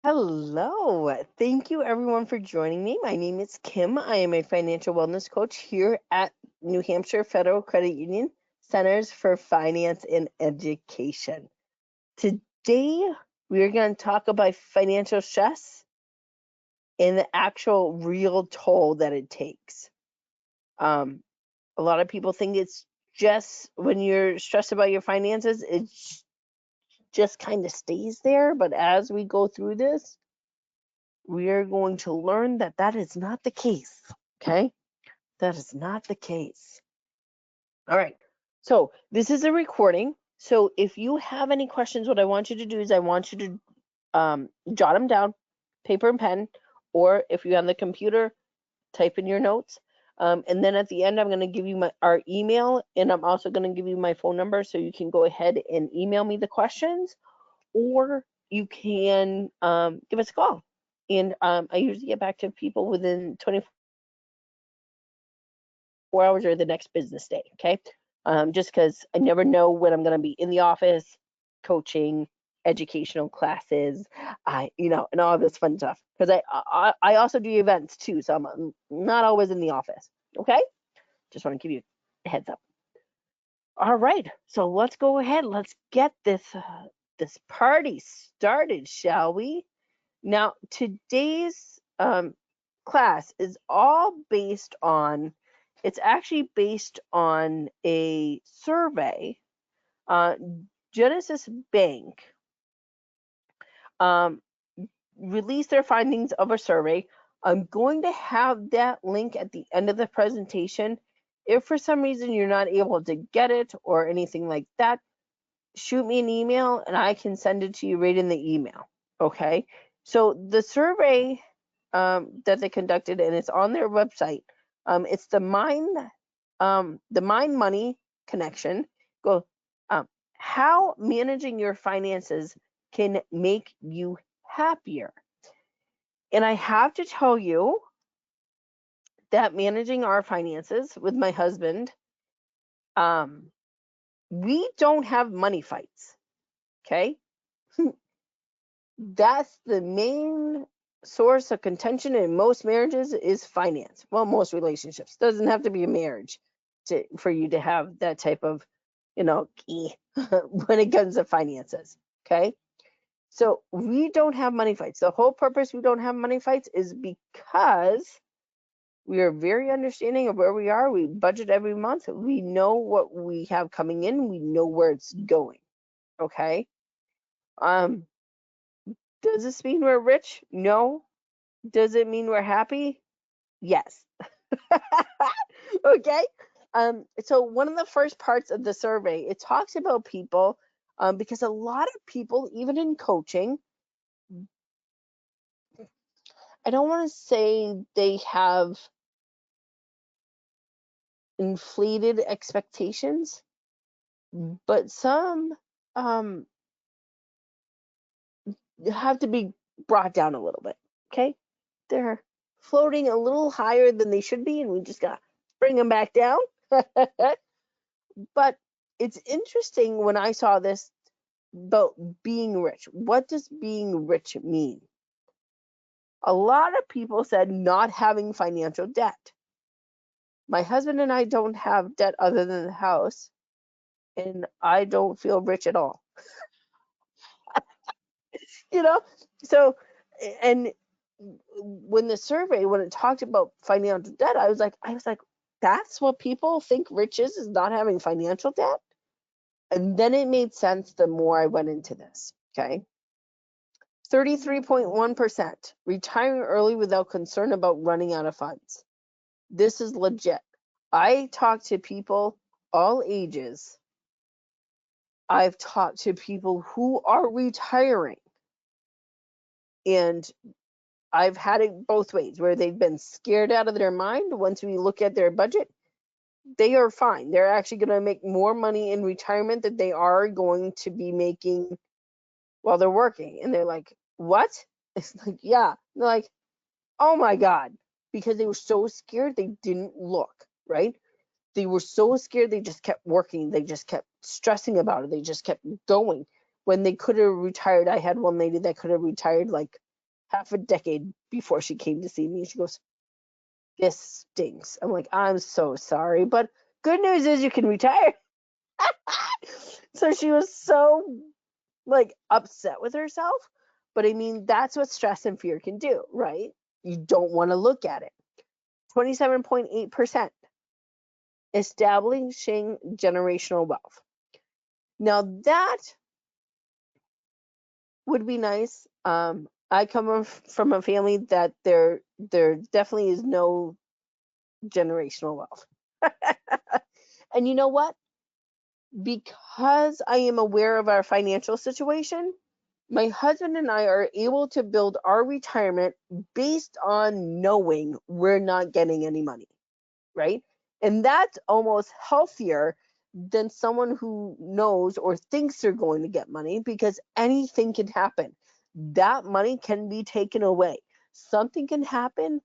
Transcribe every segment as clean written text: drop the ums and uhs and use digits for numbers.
Hello. Thank you everyone for joining me. My name is Kim. I am a financial wellness coach here at New Hampshire Federal Credit Union Centers for Finance and Education. Today, we are going to talk about financial stress and the actual real toll that it takes. Um, a lot of people think it's just when you're stressed about your finances, it just kind of stays there. But as we go through this, we are going to learn that that is not the case. Okay? That is not the case. All right. So this is a recording. So if you have any questions, what I want you to do is I want you to jot them down, paper and pen, or if you're on the computer, type in your notes. And then at the end, I'm going to give you our email, and I'm also going to give you my phone number so you can go ahead and email me the questions, or you can give us a call. And I usually get back to people within 24 hours or the next business day. Okay. Just because I never know when I'm going to be in the office, coaching, educational classes, and all this fun stuff. Because I also do events too, so I'm not always in the office. Okay. Just want to give you a heads up. All right. So let's go ahead. Let's get this party started, shall we? Now, today's class is all it's actually based on a survey. Genesis Bank um, released their findings of a survey. I'm going to have that link at the end of the presentation. If for some reason you're not able to get it or anything like that, shoot me an email and I can send it to you right in the email. Okay. So the survey that they conducted, and it's on their website. It's the Mind Money Connection. Go. How managing your finances can make you happier. And I have to tell you that managing our finances with my husband, um, we don't have money fights. Okay. That's the main source of contention in most marriages is finance. Well, most relationships. Doesn't have to be a marriage for you to have that type of, key when it comes to finances. Okay. So we don't have money fights. The whole purpose we don't have money fights is because we are very understanding of where we are. We budget every month. We know what we have coming in. We know where it's going. Okay. Um, does this mean we're rich? No. Does it mean we're happy? Yes. Okay. So one of the first parts of the survey, it talks about people, because a lot of people, even in coaching, I don't want to say they have inflated expectations, but some um, have to be brought down a little bit. Okay. They're floating a little higher than they should be, and we just got to bring them back down. But it's interesting when I saw this about being rich. What does being rich mean? A lot of people said not having financial debt. My husband and I don't have debt other than the house, and I don't feel rich at all. You know? So, and when the survey, when it talked about financial debt, I was like, that's what people think rich is not having financial debt? And then it made sense the more I went into this. Okay. 33.1% retiring early without concern about running out of funds. This is legit. I talk to people all ages. I've talked to people who are retiring, and I've had it both ways where they've been scared out of their mind. Once we look at their budget, they are fine. They're actually going to make more money in retirement than they are going to be making while they're working. And they're like, what? It's like, yeah. They're like, oh my God. Because they were so scared, they didn't look, right? They were so scared, they just kept working. They just kept stressing about it. They just kept going. When they could have retired, I had one lady that could have retired like half a decade before she came to see me. She goes, "This stinks." I'm like, "I'm so sorry, but good news is you can retire." So she was so like upset with herself. But I mean, that's what stress and fear can do, right? You don't want to look at it. 27.8% establishing generational wealth. Now that would be nice. I come from a family that there definitely is no generational wealth. And you know what? Because I am aware of our financial situation, my husband and I are able to build our retirement based on knowing we're not getting any money, right? And that's almost healthier than someone who knows or thinks they're going to get money, because anything can happen. That money can be taken away. Something can happen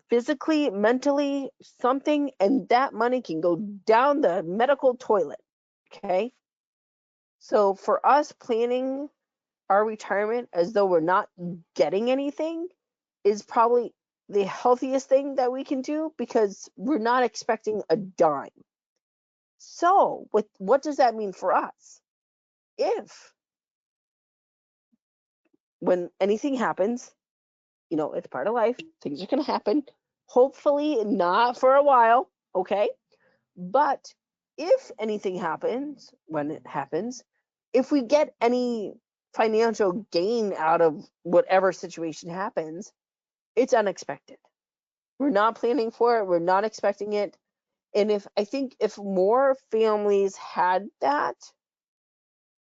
physically, mentally, something, and that money can go down the medical toilet. Okay. So for us, planning our retirement as though we're not getting anything is probably the healthiest thing that we can do, because we're not expecting a dime. So, what does that mean for us? If when anything happens, it's part of life, things are going to happen. Hopefully, not for a while, okay? But if anything happens, when it happens, if we get any financial gain out of whatever situation happens, it's unexpected. We're not planning for it, we're not expecting it. And I think if more families had that,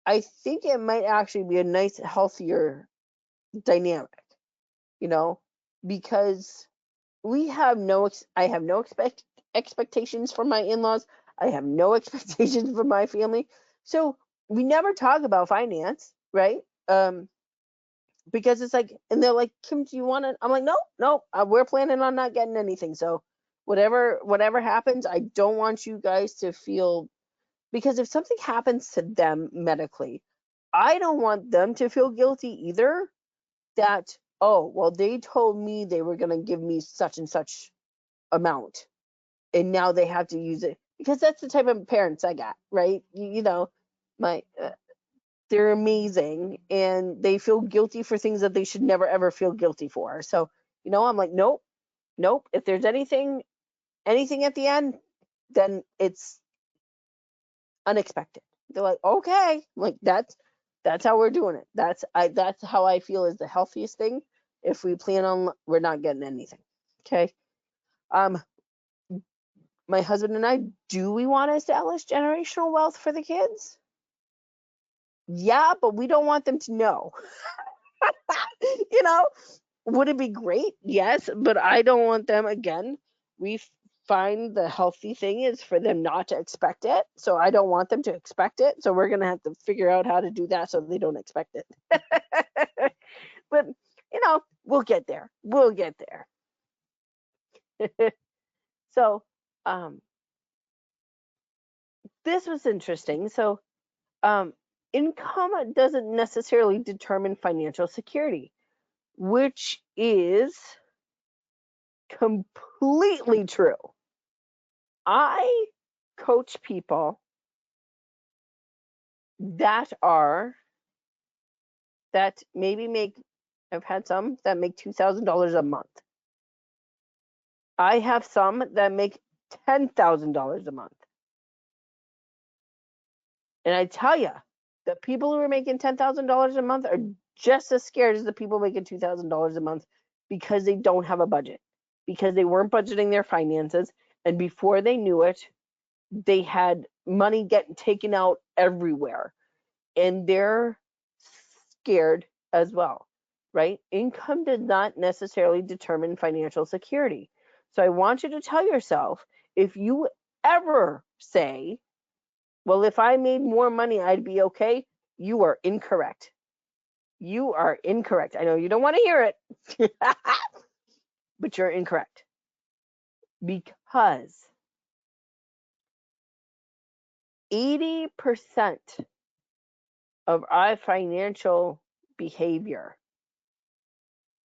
I think it might actually be a nice, healthier dynamic, you know, because I have no expectations from my in-laws. I have no expectations from my family. So we never talk about finance, right? Because it's like, and they're like, "Kim, do you want it?" I'm like, "No, no, we're planning on not getting anything. So whatever happens, I don't want you guys to feel, because if something happens to them medically, I don't want them to feel guilty either, that, oh, well, they told me they were going to give me such and such amount, and now they have to use it." Because that's the type of parents I got, right? My they're amazing, and they feel guilty for things that they should never ever feel guilty for. So, I'm like, nope, nope. If there's anything at the end, then it's unexpected. They're like, okay, like that's how we're doing it. That's how I feel is the healthiest thing. If we plan on, we're not getting anything. Okay. Um, my husband and I, do we want to establish generational wealth for the kids? Yeah, but we don't want them to know. you know, would it be great? Yes, but I don't want them, again. We find the healthy thing is for them not to expect it. So I don't want them to expect it. So we're going to have to figure out how to do that so they don't expect it. But, we'll get there. We'll get there. So, this was interesting. So, income doesn't necessarily determine financial security, which is completely true. I coach people that maybe I've had some that make $2,000 a month. I have some that make $10,000 a month. And I tell you, the people who are making $10,000 a month are just as scared as the people making $2,000 a month, because they don't have a budget, because they weren't budgeting their finances. And before they knew it, they had money getting taken out everywhere. And they're scared as well, right? Income does not necessarily determine financial security. So I want you to tell yourself, if you ever say, well, if I made more money, I'd be okay, you are incorrect. You are incorrect. I know you don't want to hear it, but you're incorrect. Because 80% of our financial behavior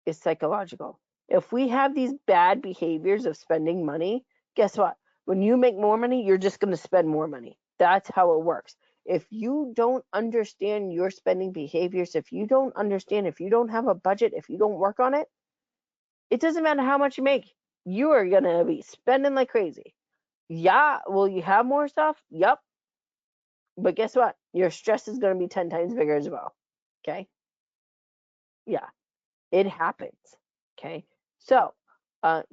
is psychological. If we have these bad behaviors of spending money, guess what? When you make more money, you're just going to spend more money. That's how it works. If you don't understand your spending behaviors, if you don't have a budget, if you don't work on it, it doesn't matter how much you make. You are going to be spending like crazy. Yeah, will you have more stuff? Yep. But guess what? Your stress is going to be 10 times bigger as well. Okay? Yeah, it happens. Okay? So,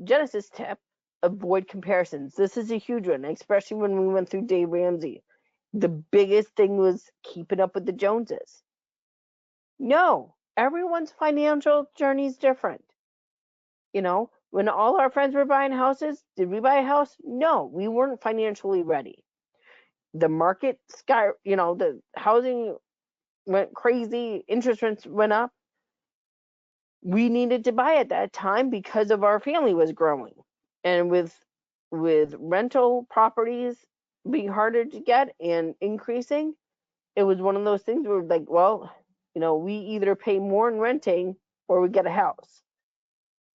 Genesis tip, avoid comparisons. This is a huge one, especially when we went through Dave Ramsey. The biggest thing was keeping up with the Joneses. No, everyone's financial journey is different. You know, when all our friends were buying houses, did we buy a house? No, we weren't financially ready. The market the housing went crazy, interest rates went up. We needed to buy at that time because of our family was growing. And with rental properties being harder to get and increasing, it was one of those things where like, well, we either pay more in renting or we get a house.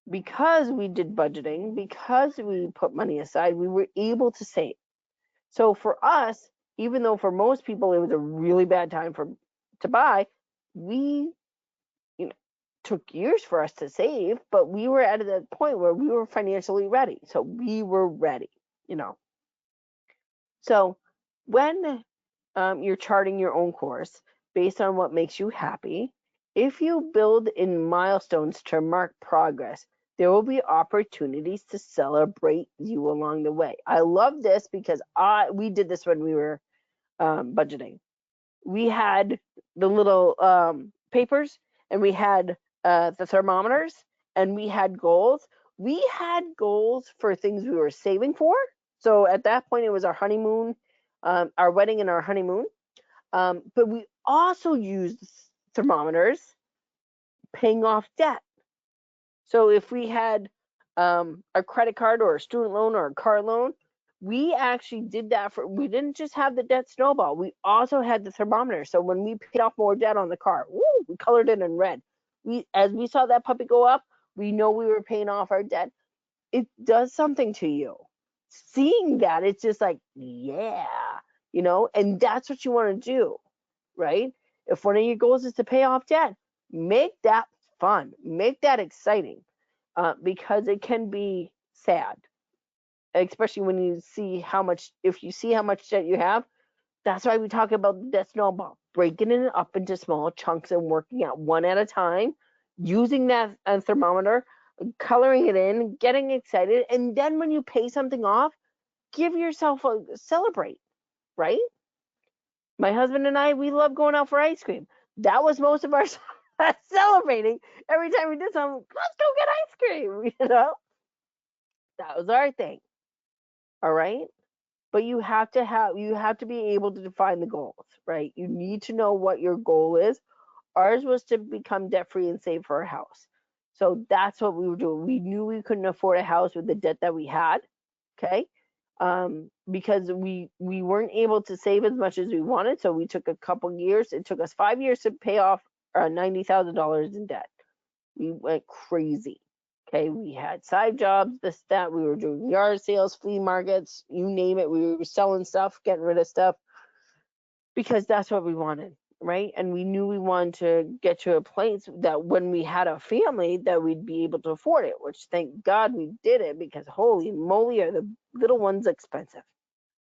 Because we did budgeting, because we put money aside, we were able to save. So for us, even though for most people it was a really bad time to buy, we took years for us to save, but we were at a point where we were financially ready. So we were ready. So when you're charting your own course based on what makes you happy, if you build in milestones to mark progress, there will be opportunities to celebrate you along the way. I love this because we did this when we were budgeting. We had the little papers, and we had the thermometers, and we had goals. We had goals for things we were saving for. So at that point, it was our honeymoon, our wedding and our honeymoon. But we also used thermometers paying off debt. So if we had a credit card or a student loan or a car loan, we actually did that we didn't just have the debt snowball. We also had the thermometer. So when we paid off more debt on the car, we colored it in red. As we saw that puppy go up, we know we were paying off our debt. It does something to you. Seeing that, it's just like, yeah, and that's what you want to do, right? If one of your goals is to pay off debt, make that fun, make that exciting, because it can be sad, especially when if you see how much debt you have. That's why we talk about the debt snowball, breaking it up into small chunks and working at one at a time, using that thermometer, coloring it in, getting excited, and then when you pay something off, give yourself a celebrate, right? My husband and I, we love going out for ice cream. That was most of our celebrating. Every time we did something, let's go get ice cream, That was our thing. All right? But you have to be able to define the goals, right? You need to know what your goal is. Ours was to become debt free and save for a house. So that's what we were doing. We knew we couldn't afford a house with the debt that we had, okay? Because we weren't able to save as much as we wanted. So we took a couple years. It took us 5 years to pay off $90,000 in debt. We went crazy. Okay, we had side jobs, this, that. We were doing yard sales, flea markets, you name it. We were selling stuff, getting rid of stuff, because that's what we wanted, right? And we knew we wanted to get to a place that when we had a family that we'd be able to afford it, which thank God we did it, because holy moly, are the little ones expensive.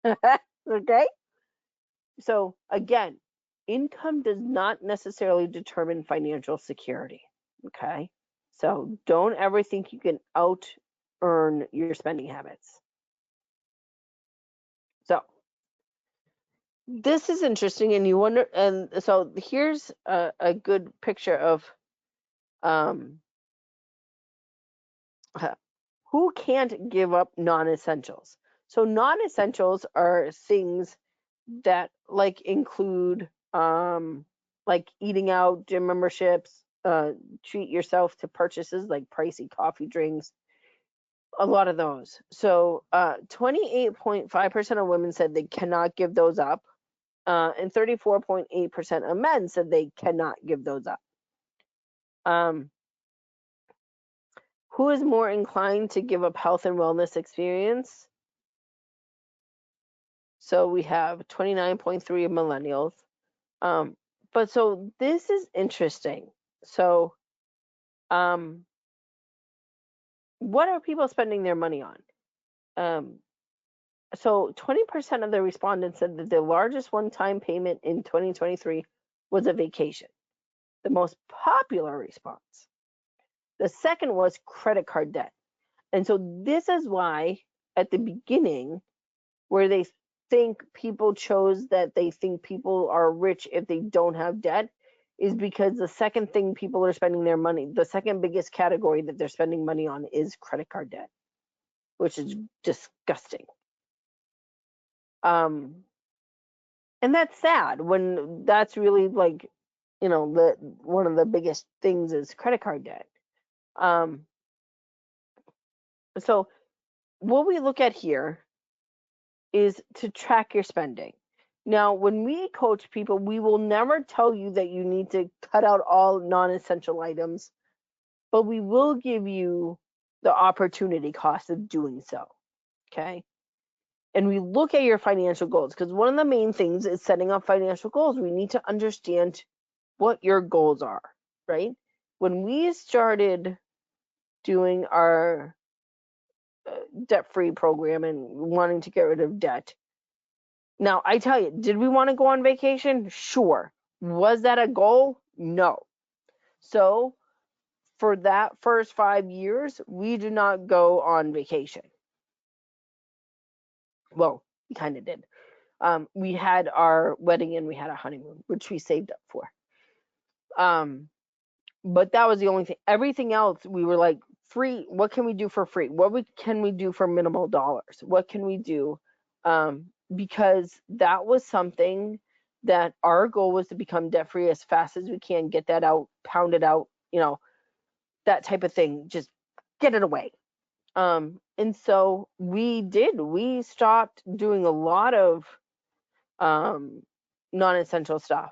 Okay? So again, income does not necessarily determine financial security. Okay? So don't ever think you can out earn your spending habits. So this is interesting, and you wonder, and so here's a good picture of who can't give up non-essentials. So non-essentials are things that include like eating out, gym memberships, treat yourself to purchases like pricey coffee drinks, a lot of those. So 28.5% of women said they cannot give those up, and 34.8% of men said they cannot give those up. Who is more inclined to give up health and wellness experience? So we have 29.3 of millennials. But so this is interesting. So, what are people spending their money on? Um, so 20% of the respondents said that the largest one-time payment in 2023 was a vacation, the most popular response. The second was credit card debt. And so this is why at the beginning, where they think people chose that they think people are rich if they don't have debt, is because the second thing people are spending their money, the second biggest category that they're spending money on is credit card debt, which is disgusting. And that's sad when that's really like, the one of the biggest things is credit card debt. So what we look at here is to track your spending. Now, when we coach people, we will never tell you that you need to cut out all non-essential items, but we will give you the opportunity cost of doing so. Okay. And we look at your financial goals because one of the main things is setting up financial goals. We need to understand what your goals are, right? When we started doing our debt-free program and wanting to get rid of debt, now I tell you, did we want to go on vacation? Sure. Was that a goal? No. So for that first 5 years, we did not go on vacation. Well, we kind of did. We had our wedding and we had a honeymoon, which we saved up for. But that was the only thing. Everything else, we were like, free. What can we do for free? Can we do for minimal dollars? What can we do? Because that was something that our goal was to become debt free as fast as we can, get that out, pound it out, that type of thing. Just get it away. And so we did. We stopped doing a lot of non-essential stuff,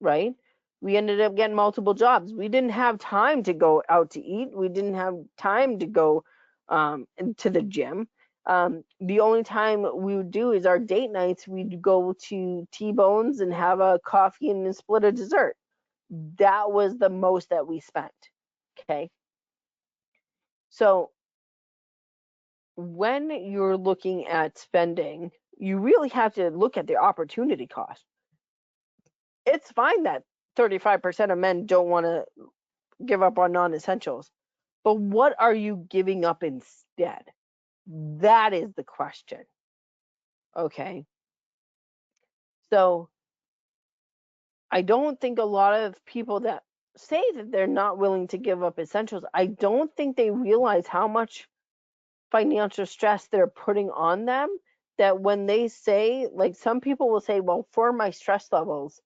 right? We ended up getting multiple jobs. We didn't have time to go out to eat. We didn't have time to go to the gym. The only time we would do is our date nights. We'd go to T-Bones and have a coffee and split a dessert. That was the most that we spent. Okay. So when you're looking at spending, you really have to look at the opportunity cost. It's fine that 35% of men don't want to give up on non-essentials, but what are you giving up instead? That is the question. Okay. So I don't think a lot of people that say that they're not willing to give up essentials, I don't think they realize how much financial stress they're putting on them, that when they say, like, some people will say, well, for my stress levels,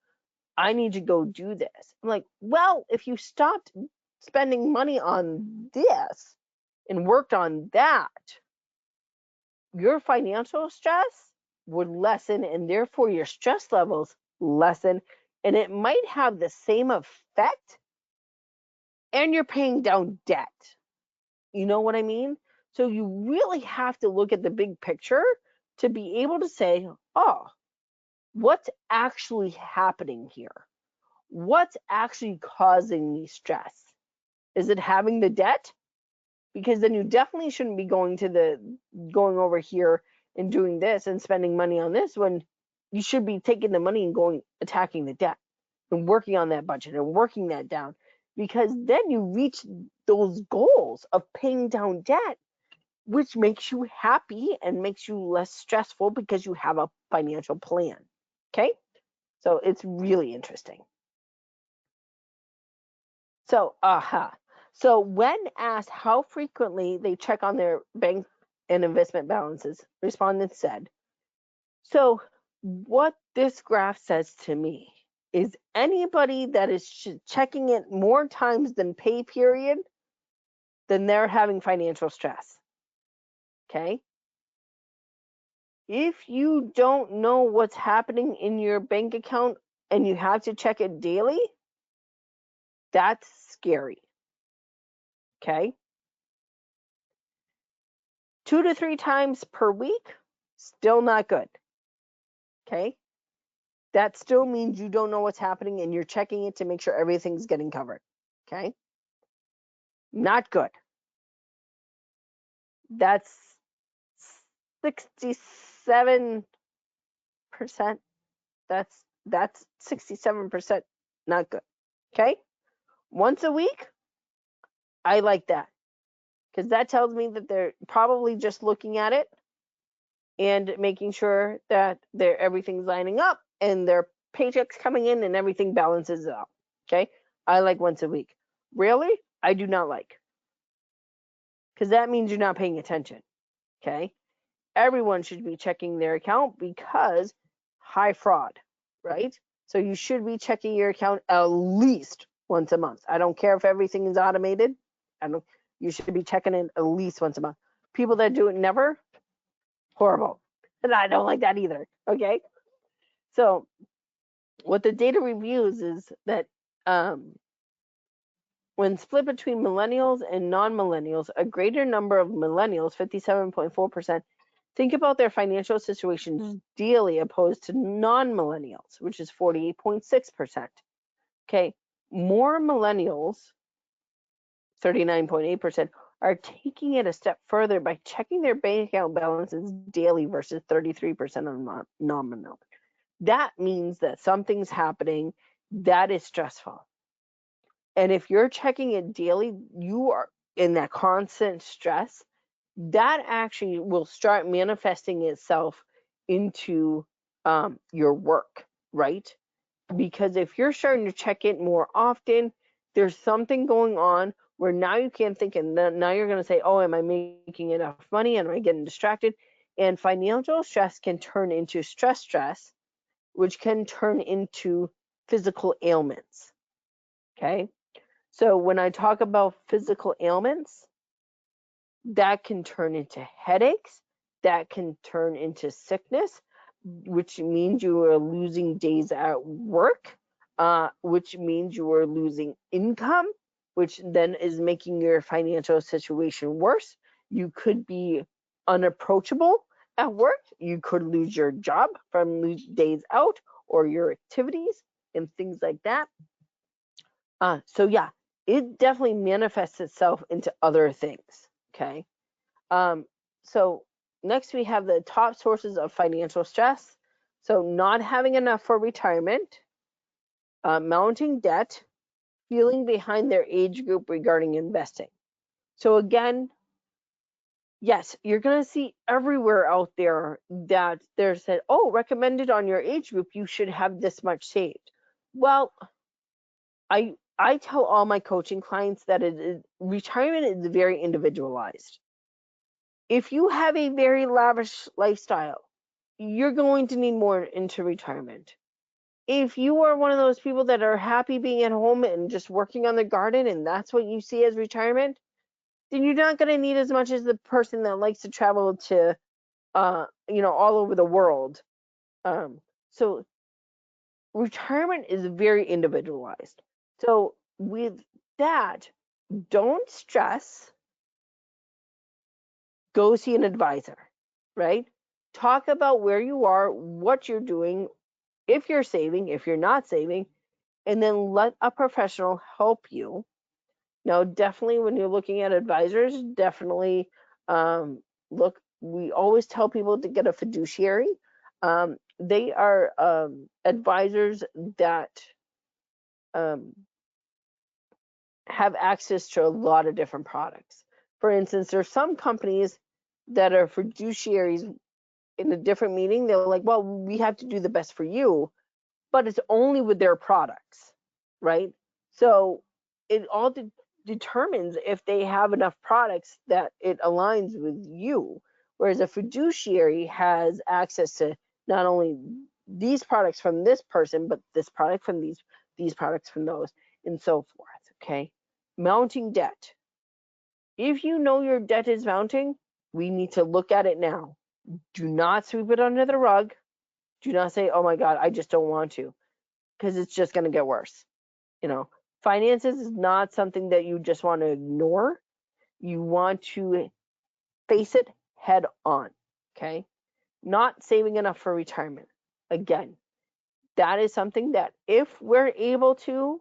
I need to go do this. I'm like, well, if you stopped spending money on this and worked on that, your financial stress would lessen and therefore your stress levels lessen, and it might have the same effect, and you're paying down debt. You know what I mean? So you really have to look at the big picture to be able to say, oh, what's actually happening here? What's actually causing me stress? Is it having the debt? Because then you definitely shouldn't be going over here and doing this and spending money on this, when you should be taking the money and going attacking the debt and working on that budget and working that down, because then you reach those goals of paying down debt, which makes you happy and makes you less stressful because you have a financial plan. Okay? So it's really interesting. So, So when asked how frequently they check on their bank and investment balances, respondents said, so what this graph says to me is anybody that is checking it more times than pay period, then they're having financial stress. Okay? If you don't know what's happening in your bank account and you have to check it daily, that's scary. Okay? 2 to 3 times per week, still not good. Okay? That still means you don't know what's happening and you're checking it to make sure everything's getting covered. Okay? Not good. That's 67%. That's 67% not good. Okay? Once a week, I like that. Because that tells me that they're probably just looking at it and making sure that everything's lining up and their paychecks coming in and everything balances out. Okay? I like once a week. Really? I do not like. Because that means you're not paying attention. Okay? Everyone should be checking their account because high fraud, right? So you should be checking your account at least once a month. I don't care if everything is automated. You should be checking it at least once a month. People that do it never, horrible. And I don't like that either. Okay? So what the data reveals is that when split between millennials and non-millennials, a greater number of millennials, 57.4%, think about their financial situations daily opposed to non-millennials, which is 48.6%. Okay, more millennials, 39.8%, are taking it a step further by checking their bank account balances daily versus 33% of non-millennials. That means that something's happening that is stressful. And if you're checking it daily, you are in that constant stress. That actually will start manifesting itself into your work, right? Because if you're starting to check it more often, there's something going on where now you can't think, and now you're going to say, oh, am I making enough money? Am I getting distracted? And financial stress can turn into stress, which can turn into physical ailments. Okay? So when I talk about physical ailments, that can turn into headaches, that can turn into sickness, which means you are losing days at work, which means you are losing income, which then is making your financial situation worse. You could be unapproachable at work. You could lose your job from days out or your activities and things like that. So yeah, it definitely manifests itself into other things. Okay. So next we have the top sources of financial stress. So not having enough for retirement, mounting debt, feeling behind their age group regarding investing. So again, yes, you're going to see everywhere out there that there's said, oh, recommended on your age group, you should have this much saved. Well, I tell all my coaching clients that retirement is very individualized. If you have a very lavish lifestyle, you're going to need more into retirement. If you are one of those people that are happy being at home and just working on the garden and that's what you see as retirement, then you're not going to need as much as the person that likes to travel to all over the world. So retirement is very individualized. So with that, don't stress. Go see an advisor, right? Talk about where you are, what you're doing, if you're saving, if you're not saving, and then let a professional help you. Now, definitely when you're looking at advisors, definitely look, we always tell people to get a fiduciary. They are advisors that have access to a lot of different products. For instance, there's some companies that are fiduciaries in a different meeting. They're like, well, we have to do the best for you, but it's only with their products, right? So it all determines if they have enough products that it aligns with you. Whereas a fiduciary has access to not only these products from this person, but this product from these products from those, and so forth. Okay. Mounting debt. If you know your debt is mounting, we need to look at it now. Do not sweep it under the rug. Do not say, oh my God, I just don't want to, because it's just going to get worse. Finances is not something that you just want to ignore. You want to face it head on, okay? Not saving enough for retirement. Again, that is something that if we're able to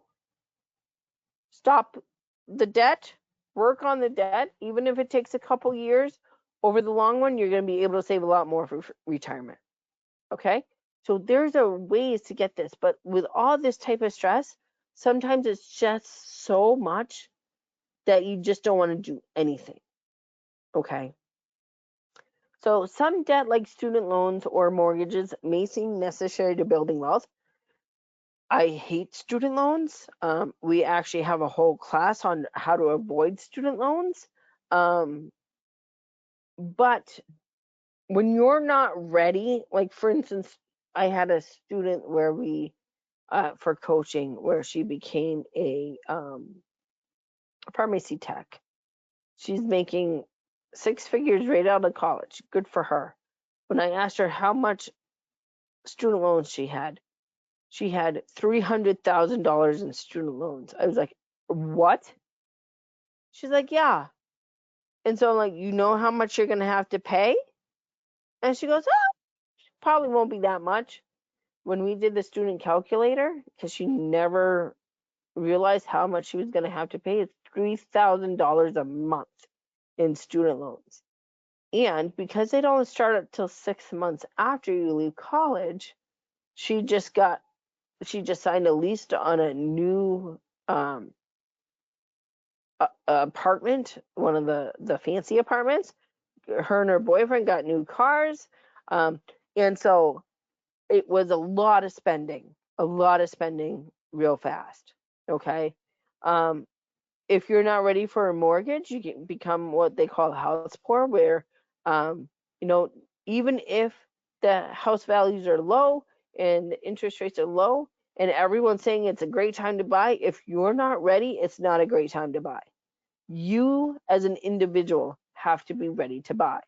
stop the debt, work on the debt, even if it takes a couple years, over the long run, you're going to be able to save a lot more for retirement. Okay? So there's a ways to get this, but with all this type of stress, sometimes it's just so much that you just don't want to do anything. Okay? So some debt like student loans or mortgages may seem necessary to building wealth. I hate student loans. We actually have a whole class on how to avoid student loans. But when you're not ready, like for instance, I had a student where for coaching, where she became a pharmacy tech. She's making 6 figures right out of college. Good for her. When I asked her how much student loans she had $300,000 in student loans. I was like, what? She's like, yeah. And so I'm like, you know how much you're gonna have to pay? And she goes, oh, probably won't be that much. When we did the student calculator, because she never realized how much she was gonna have to pay, it's $3,000 a month in student loans. And because they don't start until 6 months after you leave college, she just signed a lease on a new apartment, one of the fancy apartments. Her and her boyfriend got new cars, and so it was a lot of spending real fast. Okay, if you're not ready for a mortgage, you can become what they call house poor, where you know, even if the house values are low and the interest rates are low and everyone's saying it's a great time to buy, if you're not ready, it's not a great time to buy. You as an individual have to be ready to buy.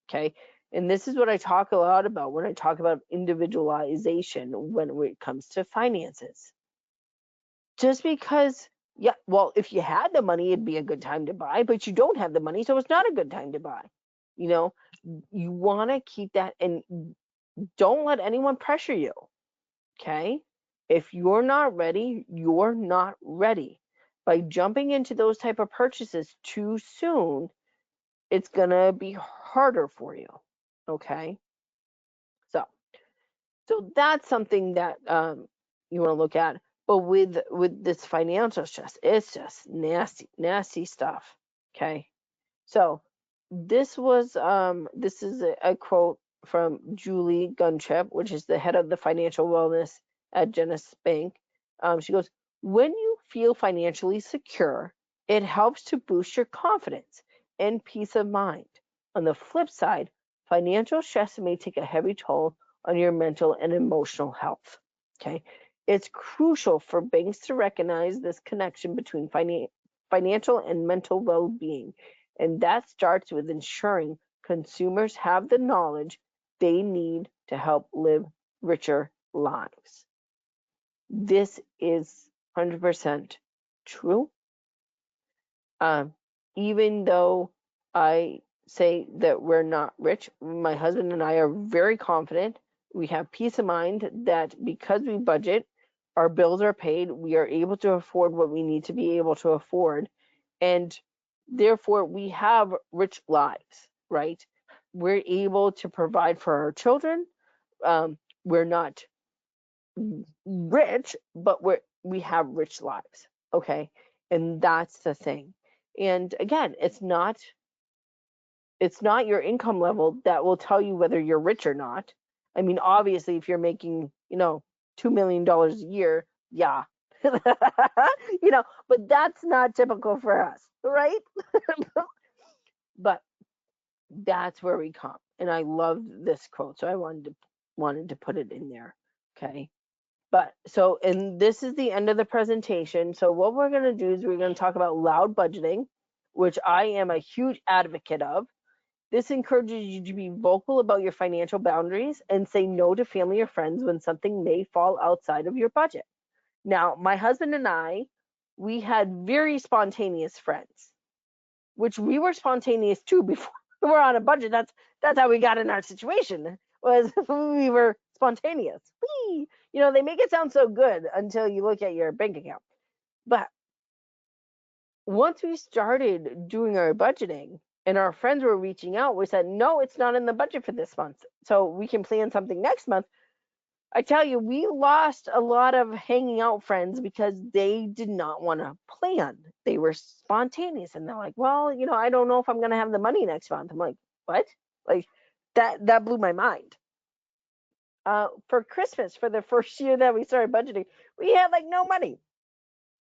Okay. And this is what I talk a lot about when I talk about individualization when it comes to finances. Just because, yeah, well, if you had the money, it'd be a good time to buy, but you don't have the money, so it's not a good time to buy. You know, you want to keep that, and don't let anyone pressure you. Okay. If you're not ready, you're not ready. By jumping into those type of purchases too soon, it's gonna be harder for you. Okay. So that's something that you want to look at. But with this financial stress, it's just nasty stuff. Okay. So this is a quote from Julie Guntrip, which is the head of the financial wellness at Genesis Bank. She goes, when you feel financially secure, it helps to boost your confidence and peace of mind. On the flip side, financial stress may take a heavy toll on your mental and emotional health. Okay. It's crucial for banks to recognize this connection between financial and mental well-being, and that starts with ensuring consumers have the knowledge they need to help live richer lives. This is 100% true. Even though I say that we're not rich, my husband and I are very confident. We have peace of mind that because we budget, our bills are paid, we are able to afford what we need to be able to afford, and therefore we have rich lives, right? We're able to provide for our children. We're not rich, but we have rich lives, okay? And that's the thing. And again, it's not your income level that will tell you whether you're rich or not. I mean, obviously, if you're making, $2 million a year, yeah. But that's not typical for us, right? But that's where we come. And I love this quote, so I wanted to put it in there. Okay. And this is the end of the presentation. So what we're going to do is we're going to talk about loud budgeting, which I am a huge advocate of. This encourages you to be vocal about your financial boundaries and say no to family or friends when something may fall outside of your budget. Now, my husband and I, we had very spontaneous friends, which we were spontaneous too before we're on a budget. That's how we got in our situation, was we were spontaneous. Whee! They make it sound so good until you look at your bank account. But once we started doing our budgeting and our friends were reaching out, we said, no, it's not in the budget for this month. So we can plan something next month. I tell you, we lost a lot of hanging out friends because they did not want to plan. They were spontaneous and they're like, well, I don't know if I'm going to have the money next month. I'm like, what? Like that blew my mind. For Christmas, for the first year that we started budgeting, we had like no money.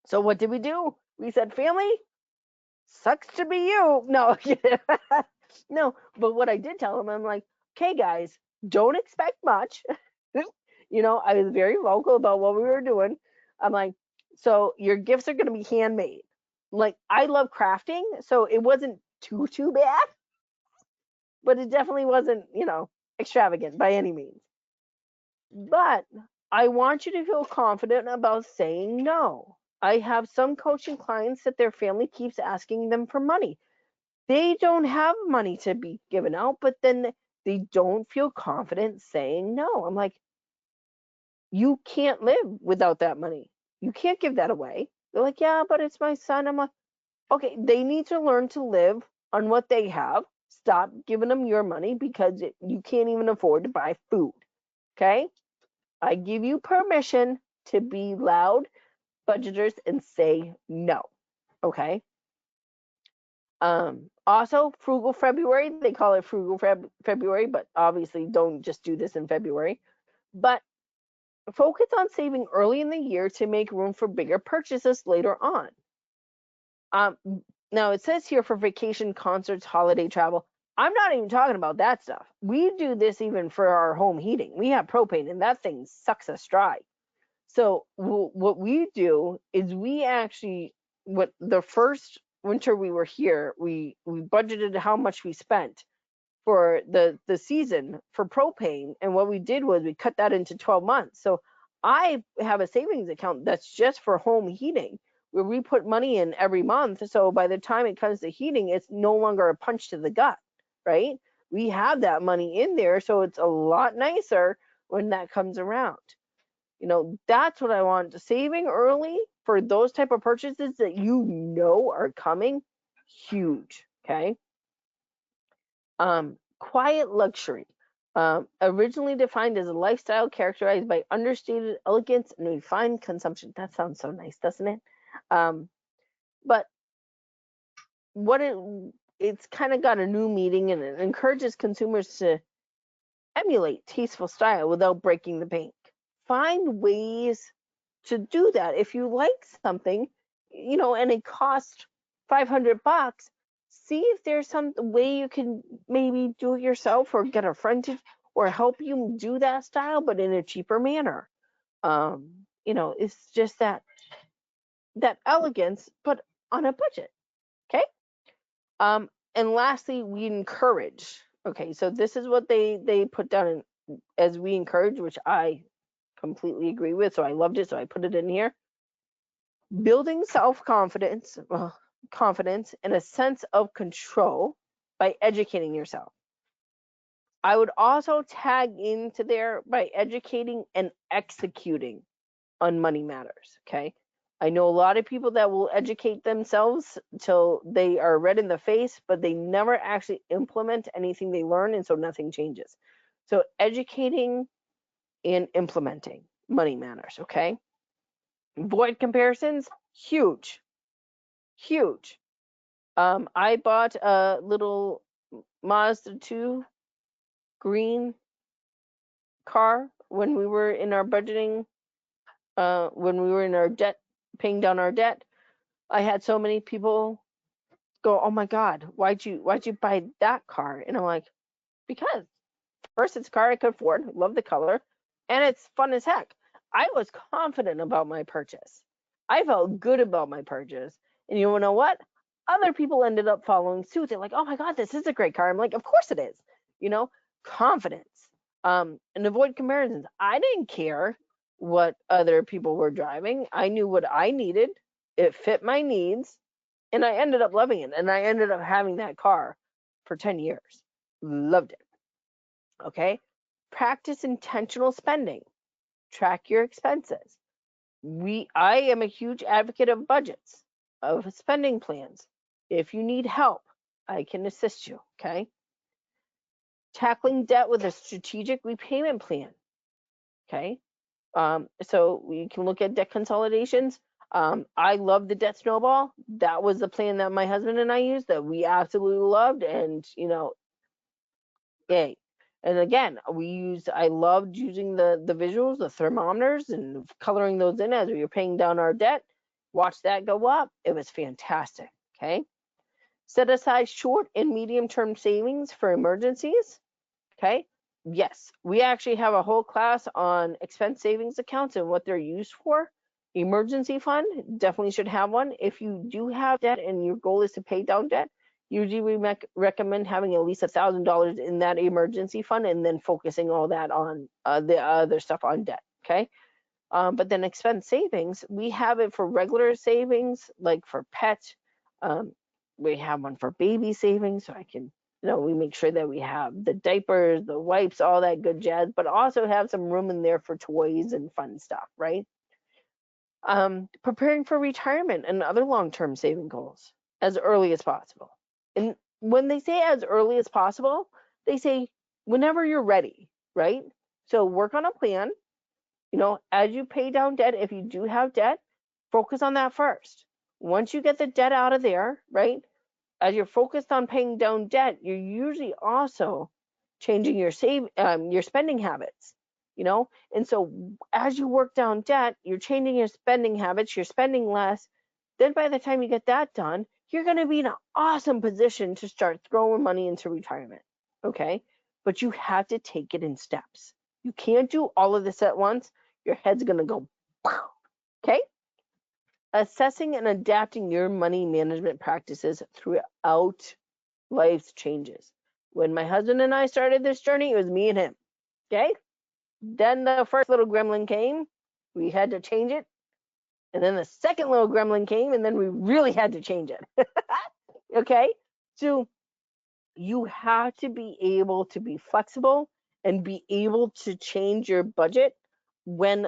So what did we do? We said, family, sucks to be you. No, no. But what I did tell them, I'm like, okay, guys, don't expect much. I was very vocal about what we were doing. I'm like, so your gifts are going to be handmade. Like, I love crafting, so it wasn't too bad, but it definitely wasn't, extravagant by any means. But I want you to feel confident about saying no. I have some coaching clients that their family keeps asking them for money. They don't have money to be given out, but then they don't feel confident saying no. I'm like, you can't live without that money. You can't give that away. They're like, yeah, but it's my son. I'm like, okay, they need to learn to live on what they have. Stop giving them your money because you can't even afford to buy food. Okay? I give you permission to be loud budgeters and say no. Okay? Also, frugal February, they call it frugal February, but obviously don't just do this in February. But focus on saving early in the year to make room for bigger purchases later on. Um, Now it says here for vacation, concerts, holiday travel. I'm not even talking about that stuff. We do this even for our home heating. We have propane, and that thing sucks us dry. So what we do is we actually, what the first winter we were here, we budgeted how much we spent for the season for propane, and what we did was we cut that into 12 months. So I have a savings account that's just for home heating where we put money in every month, so by the time it comes to heating, it's no longer a punch to the gut, right? We have that money in there, so it's a lot nicer when that comes around. That's what I want. Saving early for those type of purchases that are coming, huge. Okay. Quiet luxury. Originally defined as a lifestyle characterized by understated elegance and refined consumption. That sounds so nice, doesn't it? But what it's kind of got a new meaning, and it encourages consumers to emulate tasteful style without breaking the bank. Find ways to do that. If you like something, and it costs $500, see if there's some way you can maybe do it yourself or get a friend to or help you do that style, but in a cheaper manner. It's just that elegance, but on a budget. Okay. And lastly, we encourage. Okay, so this is what they put down as we encourage, which I completely agree with. So I loved it, so I put it in here. Building self-confidence, confidence, and a sense of control by educating yourself. I would also tag into there by educating and executing on money matters. Okay. I know a lot of people that will educate themselves till they are red in the face, but they never actually implement anything they learn, and so nothing changes. So educating and implementing money matters. Okay. Void comparisons, huge. I bought a little Mazda 2 green car when we were in our budgeting, when we were in our debt, paying down our debt. I had so many people go, "Oh my God, why'd you buy that car?" And I'm like, because first it's a car I could afford, love the color, and it's fun as heck. I was confident about my purchase. I felt good about my purchase. And you know what? Other people ended up following suit. They're like, "Oh my God, this is a great car." I'm like, "Of course it is." Confidence. And avoid comparisons. I didn't care what other people were driving. I knew what I needed. It fit my needs, and I ended up loving it. And I ended up having that car for 10 years. Loved it. Okay. Practice intentional spending. Track your expenses. I am a huge advocate of budgets, of spending plans. If you need help, I can assist you. Okay. Tackling debt with a strategic repayment plan. Okay. So we can look at debt consolidations. I love the debt snowball. That was the plan that my husband and I used that we absolutely loved. And, yay. And again, I loved using the visuals, the thermometers, and coloring those in as we were paying down our debt. Watch that go up. It was fantastic. Okay. Set aside short and medium term savings for emergencies. Okay. Yes, we actually have a whole class on expense savings accounts and what they're used for. Emergency fund, definitely should have one. If you do have debt and your goal is to pay down debt, usually we recommend having at least $1,000 in that emergency fund and then focusing all that on the other stuff on debt. Okay. But then expense savings, we have it for regular savings, like for pets. We have one for baby savings, so I can, we make sure that we have the diapers, the wipes, all that good jazz, but also have some room in there for toys and fun stuff, right? Preparing for retirement and other long-term saving goals as early as possible. And when they say as early as possible, they say whenever you're ready, right? So work on a plan. As you pay down debt, if you do have debt, focus on that first. Once you get the debt out of there, right? As you're focused on paying down debt, you're usually also changing your spending habits, and so as you work down debt, you're changing your spending habits, you're spending less. Then by the time you get that done, you're going to be in an awesome position to start throwing money into retirement. Okay. But you have to take it in steps. You can't do all of this at once. Your head's going to go, okay? Assessing and adapting your money management practices throughout life's changes. When my husband and I started this journey, it was me and him. Okay. Then the first little gremlin came. We had to change it. And then the second little gremlin came, and then we really had to change it. Okay. So you have to be able to be flexible and be able to change your budget when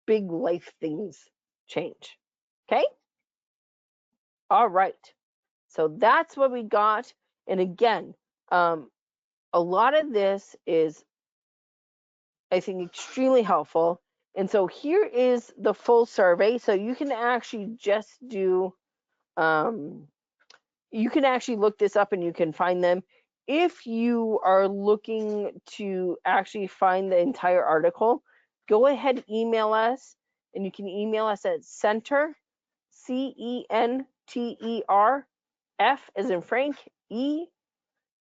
big life things change. Okay. All right. So that's what we got. And again, a lot of this is, I think, extremely helpful. And so here is the full survey. So you can actually just do, you can actually look this up and you can find them. If you are looking to actually find the entire article, go ahead, email us, and you can email us at center, CENTER, F as in Frank, E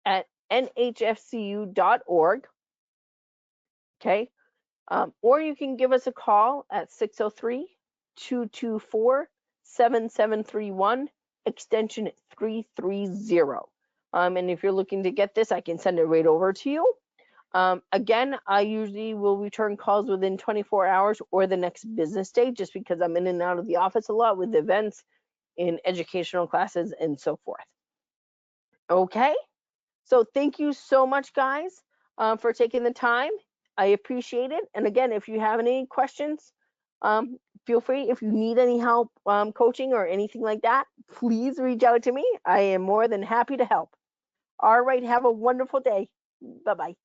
at nhfcu.org. Okay. Or you can give us a call at 603-224-7731, extension 330. And if you're looking to get this, I can send it right over to you. Again, I usually will return calls within 24 hours or the next business day, just because I'm in and out of the office a lot with events in educational classes and so forth. Okay, so thank you so much, guys, for taking the time. I appreciate it. And again, if you have any questions, feel free. If you need any help coaching or anything like that, please reach out to me. I am more than happy to help. All right, have a wonderful day. Bye-bye.